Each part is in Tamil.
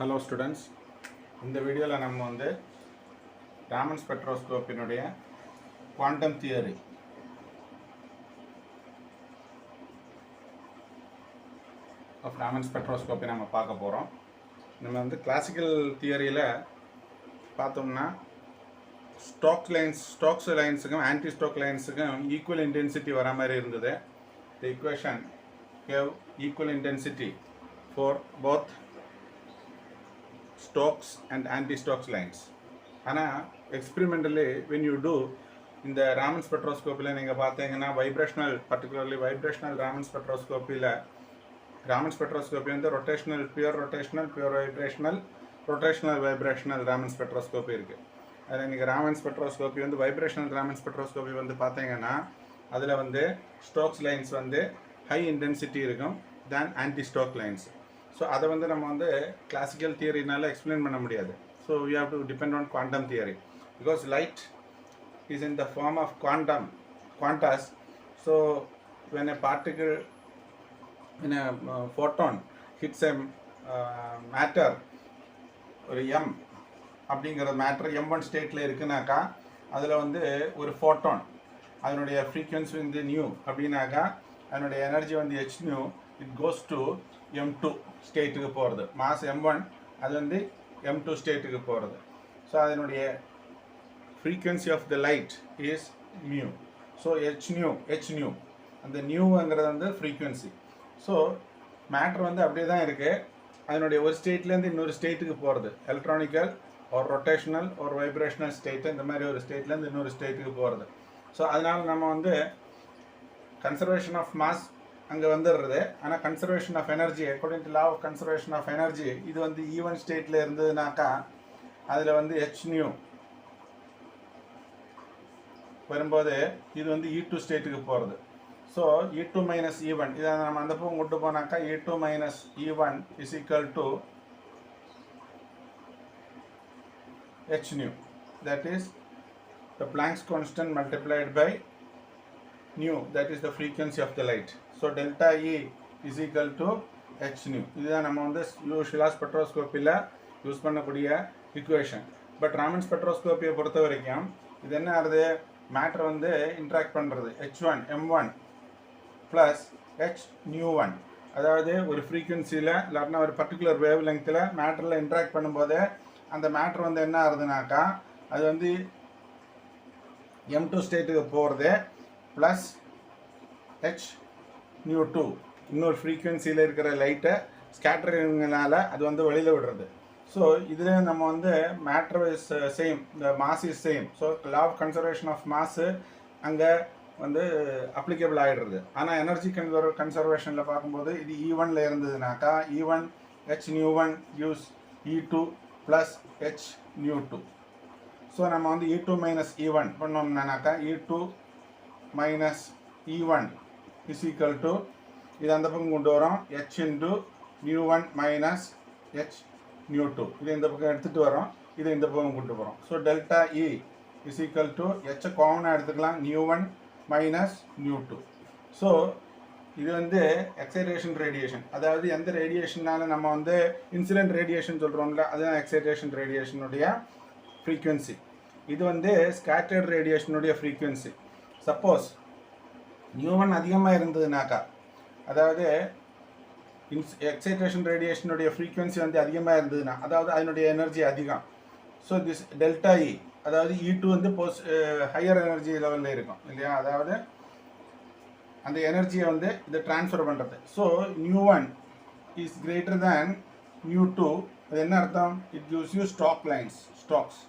Hello students, இந்த வீடியோவில் நம்ம வந்து Raman Spectroscopy quantum theory of Raman Spectroscopy நம்ம பார்க்க போகிறோம். நம்ம வந்து கிளாசிக்கல் தியரியில் பார்த்தோம்னா ஸ்டோக்ஸ் லைன்ஸுக்கும் ஆன்டி ஸ்டோக் லைன்ஸுக்கும் ஈக்குவல் இன்டென்சிட்டி வர மாதிரி இருந்தது. The equation gave equal intensity for both Stokes and anti-Stokes lines. ஆனால் experimentally when you do in the Raman spectroscopy நீங்கள் பார்த்தீங்கன்னா particularly vibrational Raman spectroscopy வந்து pure vibrational Raman spectroscopy இருக்குது. அதில் நீங்கள் Raman spectroscopy வந்து vibrational Raman spectroscopy வந்து பார்த்தீங்கன்னா அதில் வந்து Stokes lines வந்து high intensity இருக்கும் than anti-Stokes lines. So அதை வந்து நம்ம வந்து classical theory-னால explain பண்ண முடியாது. So we have to depend on quantum theory because light is in the form of quantas. So when a photon hits a matter ஒரு m அப்படிங்கிற மேட்டர் m1 ஸ்டேட்டில் இருக்குனாக்கா அதில் வந்து ஒரு ஃபோட்டான் அதனுடைய ஃப்ரீக்வன்சி வந்து நியூ அப்படின்னாக்கா அதனுடைய எனர்ஜி வந்து h new it goes to m2 ஸ்டேட்டுக்கு போகிறது. மாஸ் m1 அது வந்து m2 ஸ்டேட்டுக்கு போகிறது. ஸோ அதனுடைய frequency of the light is mu. So h nu அந்த நியூங்கிறது வந்து ஃப்ரீக்வன்சி. ஸோ மேட்ரு வந்து அப்படியே தான் இருக்குது. அதனுடைய ஒரு ஸ்டேட்லேருந்து இன்னொரு ஸ்டேட்டுக்கு போகிறது. எலக்ட்ரானிக்கல் ஒரு ரொட்டேஷனல் ஒரு வைப்ரேஷனல் ஸ்டேட்டு இந்த மாதிரி ஒரு ஸ்டேட்லேருந்து இன்னொரு ஸ்டேட்டுக்கு போகிறது. ஸோ அதனால் நம்ம வந்து கன்சர்வேஷன் ஆஃப் மாஸ் அங்கே வந்துடுறது. ஆனால் conservation of energy according to law of conservation of energy இது வந்து ஈவன் ஸ்டேட்டில் இருந்ததுனாக்கா அதில் வந்து h நியூ வரும்போது இது வந்து E2 ஸ்டேட்டுக்கு போகிறது. ஸோ E2 மைனஸ் E1 இதை நம்ம அந்த பக்கம் கொண்டு போனாக்கா E2 minus E1 is equal to h new. That is the Planck's constant multiplied by nu, that is the frequency of the light. So delta E is equal to h nu. இதுதான் நம்ம வந்து யூஷுவலாக ஸ்பெக்ட்ரோஸ்கோப்பியில் யூஸ் பண்ணக்கூடிய இக்குவேஷன். பட் ராமன் ஸ்பெக்ட்ரோஸ்கோப்பியை பொறுத்த வரைக்கும் இது என்ன ஆகுது, மேட்ரு வந்து இன்ட்ராக்ட் பண்ணுறது h1 m1 plus h nu1. அதாவது ஒரு ஃப்ரீக்வன்சியில் இல்லாட்டினா ஒரு பர்டிகுலர் வேவ் லெங்த்தில் மேட்டரில் இன்ட்ராக்ட் பண்ணும்போது அந்த மேட்ரு வந்து என்ன ஆகுதுனாக்கா அது வந்து m2 ஸ்டேட்டுக்கு போகிறது ப்ளஸ் h nu2 இன்னொரு ஃப்ரீக்வன்சியில் இருக்கிற லைட்டை ஸ்கேட்டரிங்னால அது வந்து வெளியில் விடுறது. ஸோ இதில் நம்ம வந்து மேட்ரு இஸ் சேம், இந்த mass is same. So law of conservation of mass அங்கே வந்து அப்ளிகபிள் ஆகிடுறது. ஆனால் எனர்ஜி கன்சர்வேஷனில் பார்க்கும்போது இது E1ல் இருந்ததுனாக்கா E1 h nu1 gives E2 plus h nu2. So நம்ம வந்து E2 மைனஸ் E1 பண்ணோம்னாக்கா E2 minus E1 is equal to இது அந்த பக்கம் கொண்டு வரோம் h into nu1 minus h nu2. இது இந்த பக்கம் எடுத்துகிட்டு வரோம், இது இந்த பக்கம் கொண்டு போகிறோம். So delta E is equal to h காமனாக எடுத்துக்கலாம் nu1 மைனஸ் nu2. ஸோ இது வந்து எக்ஸைட்டேஷன் ரேடியேஷன், அதாவது எந்த ரேடியேஷனால நம்ம வந்து இன்சிடென்ட் ரேடியேஷன் சொல்கிறோம்ல அதுதான் எக்ஸைட்டேஷன் ரேடியேஷனுடைய ஃப்ரீக்வன்சி. இது வந்து ஸ்கேட்டர்ட் ரேடியேஷனுடைய ஃப்ரீக்வன்சி. சப்போஸ் nu1 அதிகமாக இருந்ததுனாக்கா, அதாவது எக்ஸைட்டேஷன் ரேடியேஷனுடைய ஃப்ரீக்வன்சி வந்து அதிகமாக இருந்ததுன்னா அதாவது அதனுடைய எனர்ஜி அதிகம். ஸோ திஸ் டெல்டா இ அதாவது E2 வந்து ஹையர் எனர்ஜி லெவலில் இருக்கும் இல்லையா, அதாவது அந்த எனர்ஜியை வந்து இதை ட்ரான்ஸ்ஃபர் பண்ணுறது. So nu1 is greater than nu2. அது என்ன அர்த்தம், it gives you Stokes.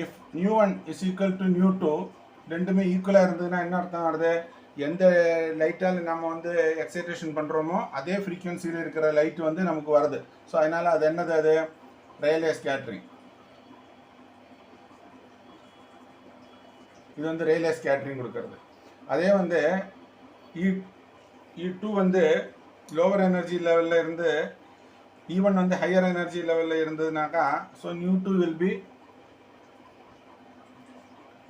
If nu1 is equal to nu2 ரெண்டுமே ஈக்குவலாக இருந்ததுன்னா என்ன அர்த்தம் ஆகுது, எந்த லைட்டால் நம்ம வந்து எக்ஸைட்டேஷன் பண்ணுறோமோ அதே ஃப்ரீக்வன்சியில் இருக்கிற லைட் வந்து நமக்கு வருது. ஸோ அதனால் அது என்னது, அது ரேலே ஸ்கேட்டரிங். இது வந்து ரேலே ஸ்கேட்டரிங் கொடுக்கறது. அதே வந்து E2 வந்து லோவர் எனர்ஜி லெவலில் இருந்து E1 வந்து ஹையர் எனர்ஜி லெவலில் இருந்ததுனாக்கா so nu2 will be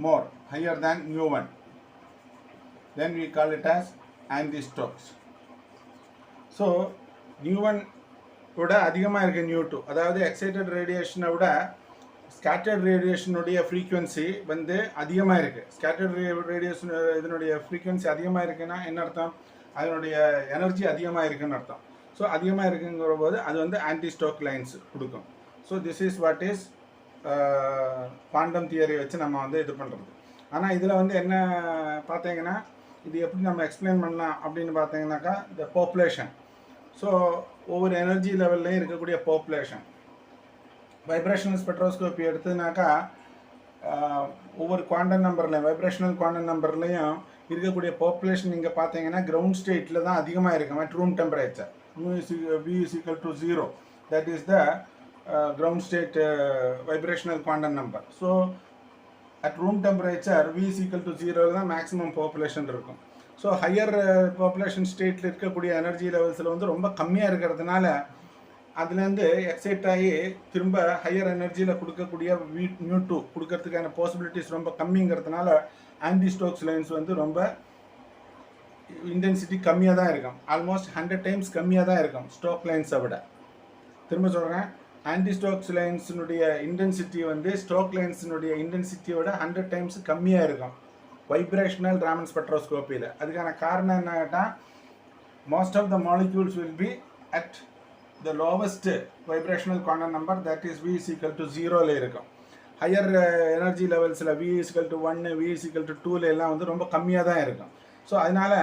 more higher than nu1. Then we call it as anti-Stokes. So nu1 விட அதிகமாக இருக்குது nu2. அதாவது எக்ஸைட்டட் ரேடியேஷனை விட ஸ்கேட்டர்ட் ரேடியேஷனுடைய ஃப்ரீக்குவென்சி வந்து அதிகமாக இருக்குது. ஸ்கேட்டர்ட் ரேடியேஷன் இதனுடைய ஃப்ரீக்குவென்சி அதிகமாக இருக்குன்னா என்ன அர்த்தம்? அதனுடைய எனர்ஜி அதிகமாக இருக்குன்னு அர்த்தம். ஸோ அதிகமாக இருக்குங்கிற போது அது வந்து ஆன்டி ஸ்டோக் லைன்ஸ் கொடுக்கும். So this is what is quantum theory வச்சு நம்ம வந்து இது பண்ணுறது. ஆனால் இதில் வந்து என்ன பார்த்தீங்கன்னா, இது எப்படி நம்ம எக்ஸ்பிளைன் பண்ணலாம் அப்படின்னு பார்த்தீங்கன்னாக்கா, இந்த பாப்புலேஷன். ஸோ ஒவ்வொரு எனர்ஜி லெவல்லையும் இருக்கக்கூடிய பாப்புலேஷன், வைப்ரேஷனல் ஸ்பெக்ட்ரோஸ்கோப்பி எடுத்ததுனாக்கா ஒவ்வொரு குவாண்டம் நம்பர்லையும், வைப்ரேஷனல் குவாண்டம் நம்பர்லையும் இருக்கக்கூடிய பாப்புலேஷன் இங்கே பார்த்தீங்கன்னா கிரவுண்ட் ஸ்டேட்டில் தான் அதிகமாக இருக்கும் at room temperature. V is equal to 0. That is the ground state vibrational quantum number. So at room temperature V is equal to 0 தான் maximum population இருக்கும். ஸோ ஹையர் பாப்புலேஷன் ஸ்டேட்டில் இருக்கக்கூடிய எனர்ஜி லெவல்ஸில் வந்து ரொம்ப கம்மியாக இருக்கிறதுனால அதுலேருந்து எக்ஸைட் ஆகி திரும்ப ஹையர் எனர்ஜியில் கொடுக்கக்கூடிய nu2 கொடுக்கறதுக்கான பாசிபிலிட்டிஸ் ரொம்ப கம்மிங்கிறதுனால ஆன்டி ஸ்டோக்ஸ் லைன்ஸ் வந்து ரொம்ப இன்டென்சிட்டி கம்மியாக தான் இருக்கும். ஆல்மோஸ்ட் 100 டைம்ஸ் கம்மியாக தான் இருக்கும் ஸ்டோக் லைன்ஸை விட. திரும்ப சொல்கிறேன், ஆன்டி ஸ்டோக்ஸ் லைன்ஸினுடைய இன்டென்சிட்டி வந்து ஸ்டோக் லைன்ஸினுடைய இன்டென்சிட்டியோட 100 டைம்ஸ் கம்மியாக இருக்கும் வைப்ரேஷனல் ராமன் ஸ்பெக்ட்ரோஸ்கோப்பியில். அதுக்கான காரணம் என்ன கேட்டால், most of the molecules will be at the lowest vibrational quantum number, that is V is equal to 0ல இருக்கும். ஹையர் எனர்ஜி லெவல்ஸில் V is equal to 1, V is equal to 2ல எல்லாம் வந்து ரொம்ப கம்மியாக தான் இருக்கும். ஸோ அதனால்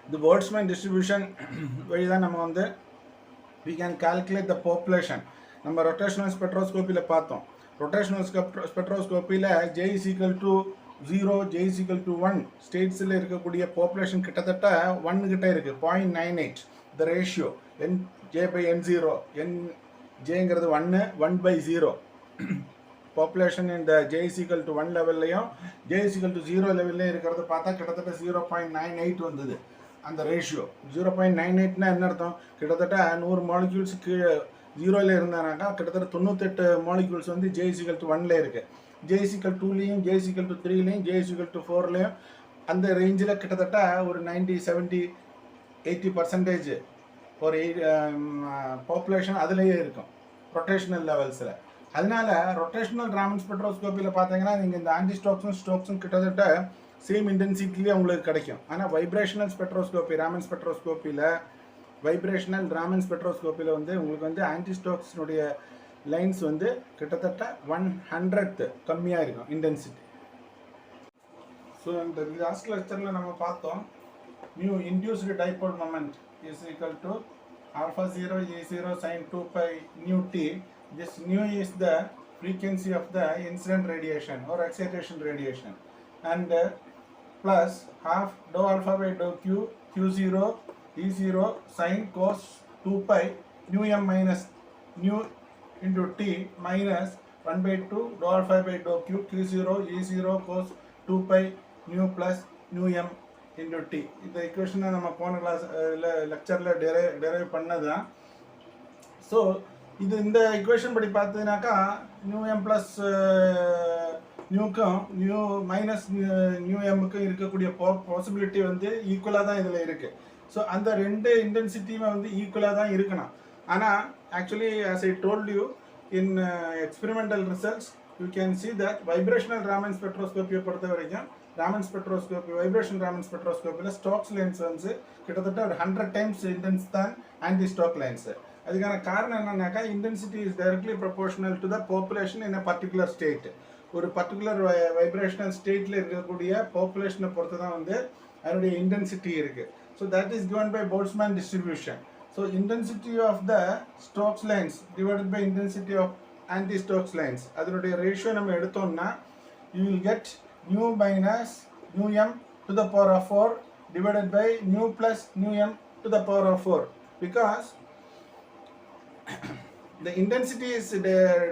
இந்த போல்ட்ஸ்மேன் டிஸ்ட்ரிபியூஷன் வழி தான் நம்ம வந்து we can calculate the population. நம்ம ரொட்டேஷனல் ஸ்பெக்ட்ரோஸ்கோப்பியில் பார்த்தோம். ரொட்டேஷனல் ஸ்பெக்ட்ரோஸ்கோப்பியில் J is equal to 0, J is equal to 1 ஸ்டேட்ஸில் இருக்கக்கூடிய பாப்புலேஷன் கிட்டத்தட்ட 1 கிட்ட இருக்குது, 0.98 the ratio J/N0. Jங்கிறது 1/0. பாப்புலேஷன் இந்த J is equal to 1 லெவல்லையும் J is equal to 0 லெவல்லையும் இருக்கிறத பார்த்தா கிட்டத்தட்ட 0.98 வந்தது அந்த ரேஷியோ. 0.98னா என்ன அர்த்தம்? கிட்டத்தட்ட 100 மாலிக்யூல்ஸ் கீழே 0ல இருந்தானாக்கா கிட்டத்தட்ட 98 மாலிக்யூல்ஸ் வந்து J is equal to 1ல இருக்குது. J is equal to 2லையும் J is equal to 3லையும் J is equal to 4லையும் அந்த ரேஞ்சில் கிட்டத்தட்ட ஒரு 90, 70, 80% ஒரு பாப்புலேஷன் அதுலேயே இருக்கும் ரொட்டேஷனல் லெவல்ஸில். அதனால ரொட்டேஷனல் ராமன் ஸ்பெக்ட்ரோஸ்கோப்பியில் பார்த்தீங்கன்னா நீங்கள் இந்த ஆன்டி ஸ்டோக்ஸும் கிட்டத்தட்ட சேம் இன்டென்சிட்டிலேயே உங்களுக்கு கிடைக்கும். ஆனால் வைப்ரேஷனல் ஸ்பெக்ட்ரோஸ்கோப்பி ராமன் ஸ்பெக்ட்ரோஸ்கோப்பியில் வந்து உங்களுக்கு வந்து ஆன்டி ஸ்டோக்ஸினுடைய லைன்ஸ் வந்து கிட்டத்தட்ட 1/100th கம்மியாக இருக்கும் இன்டென்சிட்டி. ஸோ இந்த லாஸ்ட் லெக்சரில் நம்ம பார்த்தோம், new induced dipole moment is equal to alpha 0 E0 sin 2 pi nu t. This nu is the frequency of the incident radiation or excitation radiation, and plus half dou alpha by dou q q0 E0 sin cos 2 pi nu m minus nu into t minus 1/2 dou alpha by dou q q0 E0 cos 2 pi nu plus nu m into t. இந்த ஈக்குவேஷனை நம்ம போன லெக்சரில் டெரைவ் பண்ணது தான். ஸோ இந்த ஈக்குவேஷன் படி பார்த்ததுனாக்கா நியூ எம் ப்ளஸ் நியூக்கும் நியூ மைனஸ் நியூ எம்முக்கும் இருக்கக்கூடிய பாசிபிலிட்டி வந்து ஈக்குவலாக தான் இதில் இருக்குது. ஸோ அந்த ரெண்டு இன்டென்சிட்டியுமே வந்து ஈக்குவலாக தான் இருக்கணும். ஆனால் actually as I told you in experimental results you can see that vibrational Raman ஸ்பெக்ட்ரோஸ்கோப்பியை பொறுத்த வரைக்கும் ராமன் ஸ்பெக்ட்ரோஸ்கோப்பி வைப்ரேஷன் ராமன் ஸ்பெக்ட்ரோஸ்கோப்பியில் ஸ்டோக்ஸ் லைன்ஸ் வந்து கிட்டத்தட்ட ஒரு 100 டைம்ஸ் இன்டென்ஸ் தான் ஆன்டி ஸ்டோக் லைன்ஸு. அதுக்கான காரணம் என்னன்னாக்கா, intensity is directly proportional to the population in a particular state. ஒரு பர்டிகுலர் வைப்ரேஷனல் ஸ்டேட்டில் இருக்கக்கூடிய பாப்புலேஷனை பொறுத்து தான் வந்து அதனுடைய இன்டென்சிட்டி இருக்குது. So that is given by Boltzmann distribution. So intensity of the Stokes lines divided by intensity of anti Stokes lines, அதனுடைய ரேஷியோ நம்ம எடுத்தோம்னா you will get nu minus nu m to the power of 4 divided by nu plus nu m to the power of 4, because the intensity is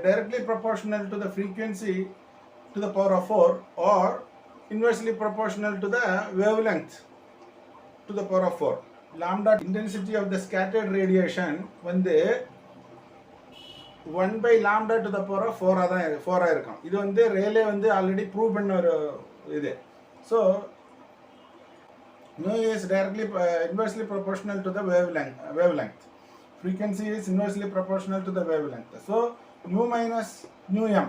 directly proportional to the frequency to the power of 4 or inversely proportional to the wavelength to the power of 4. Lambda intensity of the scattered radiation வந்து 1/lambda to the power of 4 தான் 4 இருக்கும். இது வந்து ரேலே வந்து ஆல்ரெடி ப்ரூவ் பண்ண ஒரு இது. So nu is directly inversely proportional to the wavelength. Frequency is inversely proportional to the wavelength. So nu minus nu m.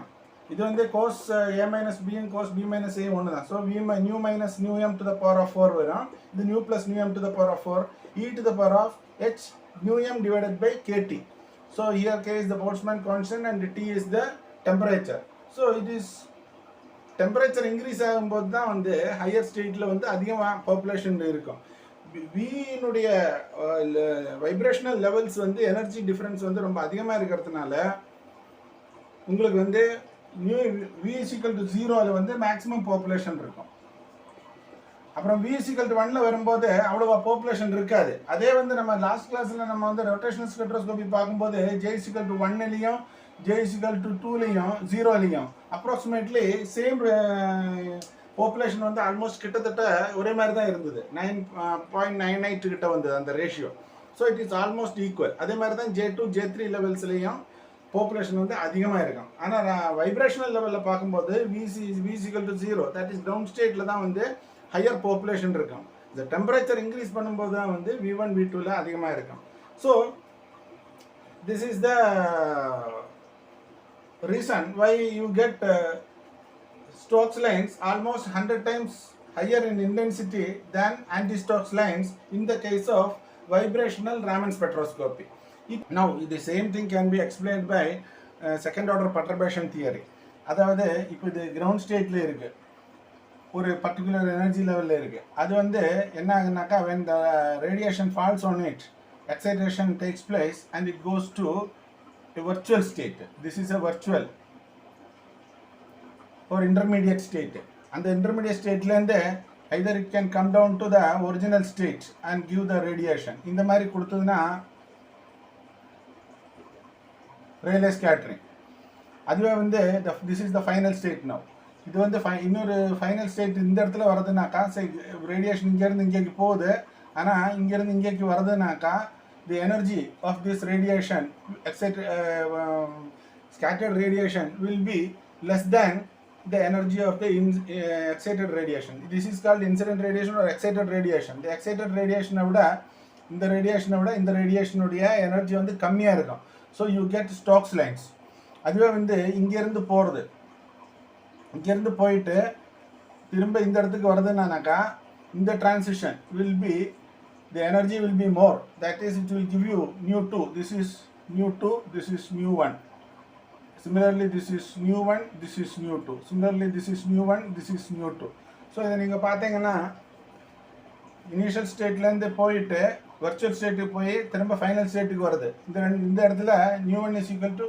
இது வந்து cos a minus b and cos b minus a ஒன்று தான். So nu minus nu m to the power of 4 வரும். இது nu plus nu m to the power of 4 e to the power of h nu m divided by kt. So here k is the Boltzmann constant and t is the temperature. So it is temperature increase ஆகும்போது தான் வந்து ஹையர் ஸ்டேட்டில் வந்து அதிகமாக பாப்புலேஷன் இருக்கும். வினுடைய வைப்ரேஷனல் லெவல்ஸ் வந்து எனர்ஜி டிஃப்ரென்ஸ் வந்து ரொம்ப அதிகமாக இருக்கிறதுனால உங்களுக்கு வந்து நியூ v = 0 வந்து மேக்ஸிமம் பாப்புலேஷன் இருக்கும். அப்புறம் v = 1 வரும்போது அவ்வளோவா பாப்புலேஷன் இருக்காது. அதே வந்து நம்ம லாஸ்ட் கிளாஸில் நம்ம வந்து ரொட்டேஷனல் ஸ்பெக்ட்ரோஸ்கோபி பார்க்கும்போது j = 1லையும் j = 2லையும் 0லையும் அப்ராக்சிமேட்லி சேம் பாப்புலேஷன் வந்து ஆல்மோஸ்ட் கிட்டத்தட்ட ஒரே மாதிரி தான் இருந்தது. 9.98 கிட்ட வந்தது அந்த ratio. So it is almost equal. அதே மாதிரி தான் J2 J3 லெவல்ஸ்லையும் பாப்புலேஷன் வந்து அதிகமாக இருக்கும். ஆனால் வைப்ரேஷனல் லெவலில் பார்க்கும்போது v = 0, தட் இஸ் கிரவுண்ட் ஸ்டேட்டில் தான் வந்து ஹையர் பாப்புலேஷன் இருக்கும். இந்த டெம்பரேச்சர் இன்க்ரீஸ் பண்ணும்போது தான் வந்து V1 V2ல அதிகமாக இருக்கும். So this is the reason why you get Stokes lines almost 100 times higher in intensity than anti-Stokes lines in the case of vibrational Raman spectroscopy. Now the same thing can be explained by second order perturbation theory. அதாவது இப்போ இது கிரவுண்ட் ஸ்டேட்டில் இருக்குது, ஒரு பர்டிகுலர் எனர்ஜி லெவலில் இருக்குது. அது வந்து என்ன ஆகுனாக்கா when the radiation falls on it, excitation takes place and it goes to a virtual state. This is a virtual or intermediate state. And the intermediate state lende either it can come down to the original state and give the radiation. In the mari kudutaduna Rayleigh scattering. அதுவே வந்து this is the final state now. இது வந்து இன்னொரு ஃபைனல் ஸ்டேட் இந்த இடத்துல வருதுனாக்கா ரேடியேஷன் இங்கேருந்து இங்கேக்கு போகுது. ஆனால் இங்கேருந்து இங்கேக்கு வருதுனாக்கா the energy of this radiation, scattered radiation, will be less than the energy of the excited radiation. This is called incident radiation or excited radiation. The excited radiation விட இந்த ரேடியேஷனுடைய எனர்ஜி வந்து கம்மியாக இருக்கும். So you get Stokes lines. அதுவே வந்து இங்கேருந்து போகிறது, இங்கேருந்து போயிட்டு திரும்ப இந்த இடத்துக்கு வருதுன்னாக்கா இந்த transition will be the energy will be more. That is, it will give you nu2. This is nu2, this is nu1. Similarly, this is nu1, this is nu2. Similarly, this is nu1, this is nu2. So இதை நீங்கள் பார்த்தீங்கன்னா இனிஷியல் ஸ்டேட்லேருந்து போயிட்டு வர்ச்சுவல் ஸ்டேட்டுக்கு போய் திரும்ப ஃபைனல் ஸ்டேட்டுக்கு வருது. இந்த இடத்துல nu1 is equal to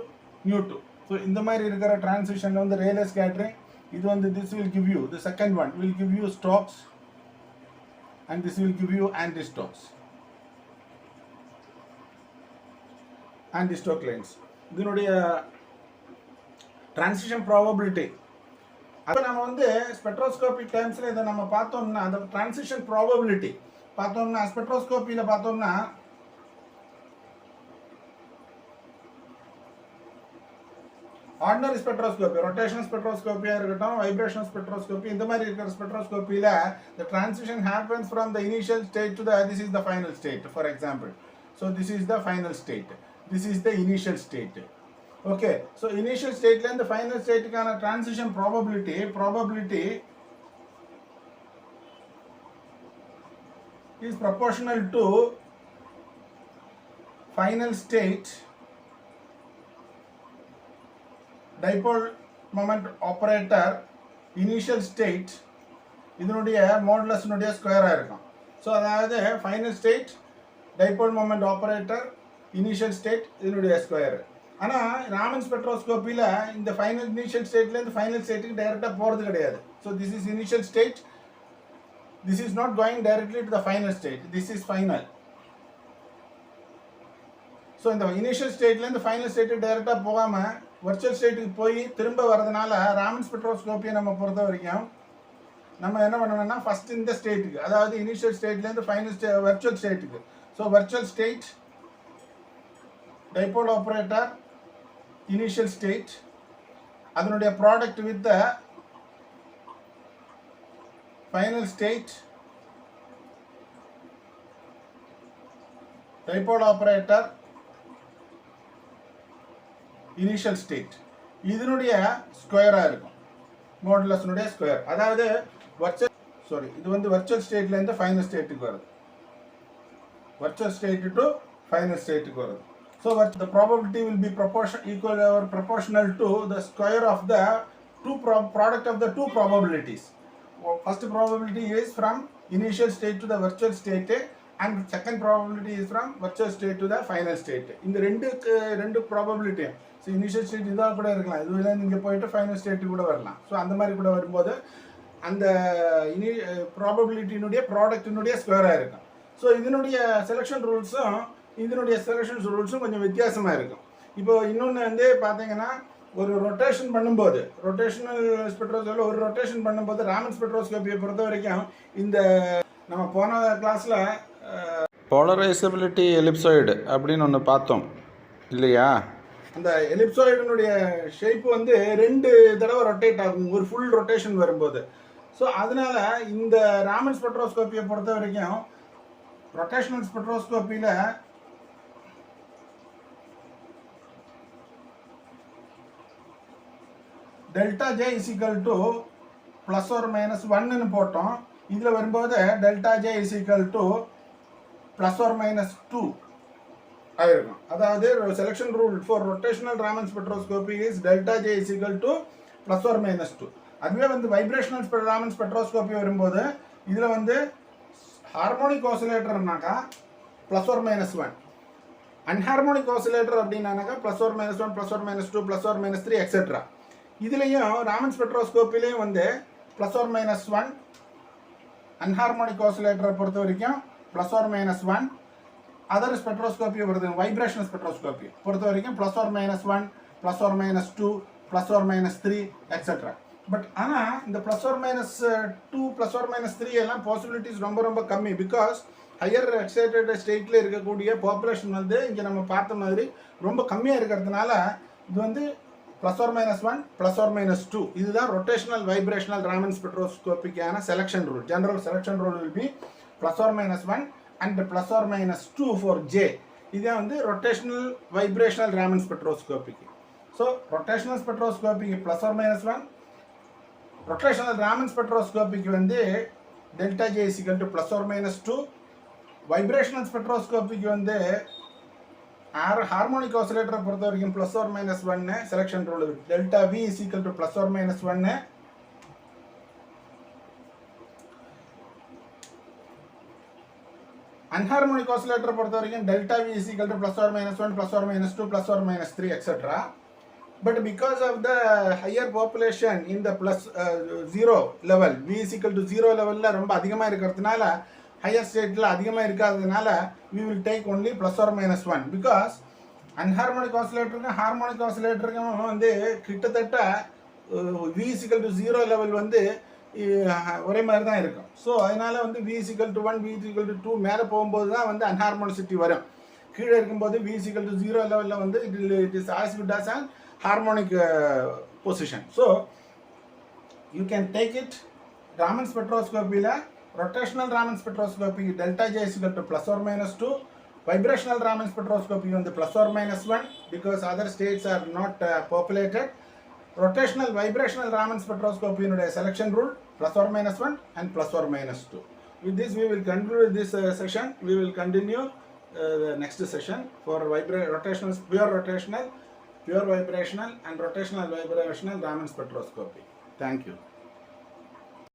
nu2. So இந்த மாதிரி இருக்கிற டிரான்சிஷனில் வந்து Rayleigh scattering, இது வந்து this will give you, the second one will give you Stokes and this will give you anti-Stokes lines. இதனுடைய transition probability அப்போ நம்ம வந்து ஸ்பெக்ட்ரோஸ்கோபி டேர்ம்ஸில் இதை நம்ம பார்த்தோம்னா அந்த transition probability பார்த்தோம்னா ஸ்பெக்ட்ரோஸ்கோப்பியில் பார்த்தோம்னா ஆர்டினரி ஸ்பெக்ட்ரோஸ்கோபி, ரொட்டேஷனல் ஸ்பெக்ட்ரோஸ்கோப்பியாக இருக்கட்டும், வைப்ரேஷனல் ஸ்பெக்ட்ரோஸ்கோபி, இந்த மாதிரி இருக்கிற ஸ்பெக்ட்ரோஸ்கோப்பியில் the transition happens from the initial state to the this is the final state, for example. So this is the final state, this is the initial state. Okay, so initial state and the final state kind of transition probability is proportional to final state dipole moment operator initial state இதனுடைய மாடுலஸ்னுடைய ஸ்கொயராக இருக்கும். ஸோ அதாவது final state dipole moment operator initial state இதனுடைய ஸ்கொயர். ஆனால் ராமன் ஸ்பெக்ட்ரோஸ்கோப்பியில் இந்த ஃபைனல் இனிஷியல் ஸ்டேட்லேருந்து ஃபைனல் ஸ்டேட்டுக்கு டைரெக்டாக போகிறது கிடையாது. So this is initial state, this is not going directly to the final state, this is final. So இந்த இனிஷியல் ஸ்டேட்லேருந்து ஃபைனல் ஸ்டேட்டுக்கு டைரெக்டாக போகாமல் வர்ச்சுவல் ஸ்டேட்டுக்கு போய் திரும்ப வரதுனால ராமன் ஸ்பெக்ட்ரோஸ்கோப்பியை நம்ம பொறுத்த வரைக்கும் நம்ம என்ன பண்ணணும்னா ஃபர்ஸ்ட் இந்த ஸ்டேட்டுக்கு, அதாவது இனிஷியல் ஸ்டேட்லேருந்து ஃபைனல் வர்ச்சுவல் ஸ்டேட்டுக்கு. So virtual state dipole operator initial state அதனுடைய product with the final state, dipole operator, initial state. இதனுடைய ஸ்கொயரா இருக்கும், மாடுலஸ்னுடைய ஸ்கொயர். அதாவது இது வந்து virtual stateல இருந்து ஃபைனல் ஸ்டேட்டுக்கு வருது, virtual state to final state க்கு வருது. So the probability will be equal or proportional to the square of the product of the two probabilities. First probability is from initial state to the virtual state, and second probability is from virtual state to the final state. இந்த ரெண்டு probability, so initial state இதா கூட இருக்கலாம், இதுல நீங்க போயிட்டு final state கூட வரலாம். So அந்த மாதிரி கூட வரும்போது அந்த probability னுடைய product னுடைய ஸ்கொயரா இருக்கும். ஸோ இதனுடைய செலெக்ஷன் ரூல்ஸும் கொஞ்சம் வித்தியாசமாக இருக்கும். இப்போ இன்னொன்று வந்து பார்த்தீங்கன்னா, ஒரு ரொட்டேஷன் பண்ணும்போது, ரொட்டேஷனல் ஸ்பெக்ட்ரோஸ்கோப்பியில் ஒரு ரொட்டேஷன் பண்ணும்போது ராமன் ஸ்பெக்ட்ரோஸ்கோப்பியை பொறுத்த வரைக்கும் இந்த நம்ம போன கிளாஸில் போலரைசபிலிட்டி எலிப்சாய்டு அப்படின்னு ஒன்று பார்த்தோம் இல்லையா? அந்த எலிப்சாய்டினுடைய ஷேப் வந்து 2 தடவை ரொட்டேட் ஆகும் ஒரு ஃபுல் ரொட்டேஷன் வரும்போது. ஸோ அதனால இந்த ராமன் ஸ்பெக்ட்ரோஸ்கோப்பியை பொறுத்த வரைக்கும் ரொட்டேஷனல் ஸ்பெக்ட்ரோஸ்கோப்பியில் delta J is equal to plus or minus 1ன்னு போட்டோம். இதில் வரும்போது delta J is equal to plus or minus 2 ஆயிருக்கும். அதாவது selection rule for rotational Raman spectroscopy is delta J is equal to plus or minus 2. அதுவே வந்து வைப்ரேஷனல் ராமன் ஸ்பெக்ட்ரோஸ்கோபி வரும்போது இதில் வந்து ஹார்மோனிக் ஆசிலேட்டர்னாக்கா plus or minus 1, anharmonic oscillator அப்படின்னாக்கா plus or minus 1, plus or minus 2, plus or minus 3 etcetera. இதுலேயும் ராமன் ஸ்பெக்ட்ரோஸ்கோப்பிலையும் வந்து ப்ளஸ் ஆர் மைனஸ் 1, அன்ஹார்மோனிக் ஆசிலேட்டரை பொறுத்த வரைக்கும் plus or minus 1, other spectroscopy வருது வைப்ரேஷனல் ஸ்பெக்ட்ரோஸ்கோப்பி பொறுத்த வரைக்கும் plus or minus 1, plus or minus 2, plus or minus 3 etcetera. But ஆனால் இந்த plus or minus 2, plus or minus 3 எல்லாம் பாசிபிலிட்டிஸ் ரொம்ப கம்மி. பிகாஸ் ஹையர் எக்ஸைட்டட் ஸ்டேட்டில் இருக்கக்கூடிய பாப்புலேஷன் வந்து இங்கே நம்ம பார்த்த மாதிரி ரொம்ப கம்மியாக இருக்கிறதுனால இது வந்து plus or minus 1, plus or minus 2. இதுதான் ரொட்டேஷனல் வைப்ரேஷனல் ராமன் ஸ்பெக்ட்ரோஸ்கோப்பிக்கான selection rule. General selection rule will be plus or minus 1 and plus or minus 2 for J. இதுதான் வந்து ரொட்டேஷனல் வைப்ரேஷனல் ராமன் ஸ்பெக்ட்ரோஸ்கோப்பிக்கு. ஸோ ரொட்டேஷனல் ஸ்பெக்ட்ரோஸ்கோப்பிக்கு plus or minus 1, rotational Raman ஸ்பெக்ட்ரோஸ்கோப்பிக்கு வந்து delta J is equal to plus or minus 2. Vibrational ஸ்பெக்ட்ரோஸ்கோப்பிக்கு வந்து ஹார்மோனிக் ஆசிலேட்டரை பொறுத்த வரைக்கும் plus or minus 1 selection rule. Delta V is equal to plus or minus 1. Anharmonic ஆசிலேட்டரை பொறுத்த வரைக்கும் delta V is equal to plus or minus 1, plus or minus 2, plus or minus 3 etcetera. But because of the higher population in the plus 0 level, V is equal to 0 level ரொம்ப அதிகமாக இருக்கிறதுனால, higher stateல அதிகமாக இருக்காததுனால we will take only plus or minus 1. Because anharmonic ஆசிலேட்டருக்கும் ஹார்மோனிக் ஆசிலேட்டருக்கும் வந்து கிட்டத்தட்ட V is equal to 0 level வந்து ஒரே மாதிரி தான் இருக்கும். ஸோ அதனால வந்து V is equal to 1, V is equal to 2 மேலே போகும்போது தான் வந்து அன்ஹார்மோனிசிட்டி வரும். கீழே இருக்கும்போது V is equal to 0 லெவலில் வந்து it is as good as an harmonic position. So you can take it Raman spectroscopy la rotational Raman spectroscopy delta J is equal to plus or minus 2, vibrational Raman spectroscopy on the plus or minus 1 because other states are not populated. Rotational vibrational Raman spectroscopy in a selection rule plus or minus 1 and plus or minus 2. With this we will conclude this session. We will continue the next session for rotational, pure vibrational and rotational vibrational Raman spectroscopy. Thank you.